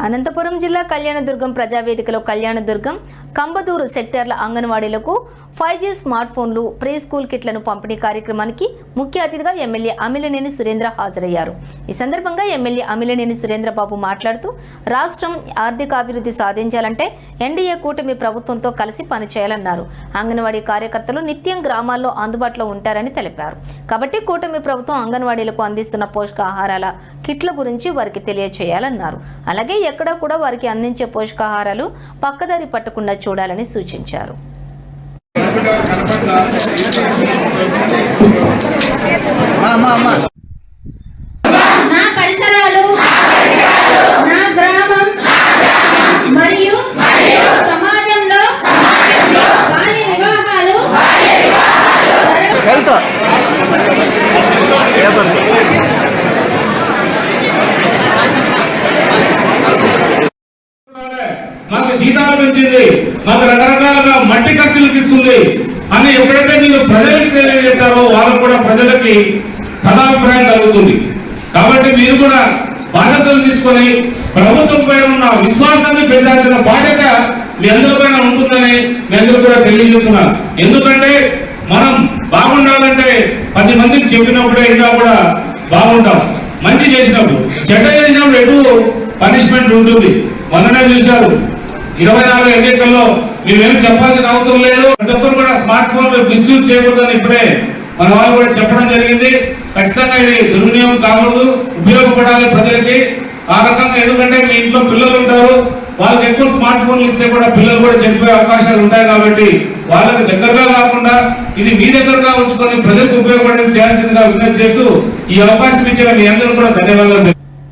అనంతపురం జిల్లా Kalyandurg ప్రజావేదికలో Kalyandurg Kambadur సెక్టార్ల అంగన్వాడీలకు 5G smart ఫోన్లు pre school కిట్లను పంపిణీ కార్యక్రమానికి ముఖ్య అతిథిగా ఎమ్మెల్యే అమిలినేని సురేంద్ర హాజరయ్యారు. ఈ సందర్భంగా ఎమ్మెల్యే అమిలినేని సురేంద్రబాబు మాట్లాడుతూ రాష్ట్రం ఆర్థికాభివృద్ధి సాధించాలంటే ఎన్డీఏ కూటమి ప్రభుత్వంతో కలిసి పనిచేయాలన్నారు. అంగన్వాడీ కార్యకర్తలు నిత్యం గ్రామాల్లో అందుబాటులో ఉంటారని తెలిపారు. కాబట్టి కూటమి ప్రభుత్వం అంగన్వాడీలకు అందిస్తున్న పోషకాహారాల కిట్ల గురించి వారికి తెలియచేయాలన్నారు. అలాగే ఎక్కడా కూడా వారికి అందించే పోషకాహారాలు పక్కదారి పట్టకుండా చూడాలని సూచించారు. నా పరిసరాలు నా గ్రామం మరియు సమాజంలో బాల్య వివాహాలు మాకు జీతాలు పెంచింది, మాకు రకరకాలుగా మట్టి ఖర్చులు ఇస్తుంది అని ఎప్పుడైతే మీరు ప్రజలకి తెలియజేస్తారో వాళ్ళకు కూడా ప్రజలకి సదాభిప్రాయం కలుగుతుంది. కాబట్టి మీరు కూడా బాధ్యతలు తీసుకొని ప్రభుత్వం పైన ఉన్న విశ్వాసాన్ని పెంచాల్సిన బాధ్యత మీ అందరి పైన ఉంటుందని మీ అందరూ కూడా తెలియజేస్తున్నారు. ఎందుకంటే మనం బాగుండాలంటే 10 మందికి చెప్పినప్పుడే ఇంకా కూడా బాగుంటాం. మంచి చేసినప్పుడు, చెడ్డ చేసినప్పుడు ఎటు పనిష్మెంట్ ఉంటుంది. మొన్ననే చూశారు 24 ఎన్నికల్లో మేమేం చెప్పాల్సిన అవసరం లేదు. ప్రతి ఒక్కరు కూడా స్మార్ట్ ఫోన్ మిస్యూజ్ చేయకూడదని ఇప్పుడే మన వాళ్ళు కూడా చెప్పడం జరిగింది. ఖచ్చితంగా ఇది దుర్వినియోగం కాకూడదు, ఉపయోగపడాలి ప్రజలకి ఆ రకంగా. ఎందుకంటే మీ ఇంట్లో పిల్లలు ఉంటారు, వాళ్ళకి ఎక్కువ స్మార్ట్ ఫోన్లు ఇస్తే కూడా పిల్లలు కూడా చనిపోయే అవకాశాలు ఉంటాయి. కాబట్టి వాళ్ళకి దగ్గరగా కాకుండా ఇది మీ దగ్గరగా ఉంచుకొని ప్రజలకు ఉపయోగపడేది చేయాల్సిందిగా విజ్ఞప్తి చేస్తూ ఈ అవకాశం ఇచ్చిన మీ అందరూ కూడా ధన్యవాదాలు.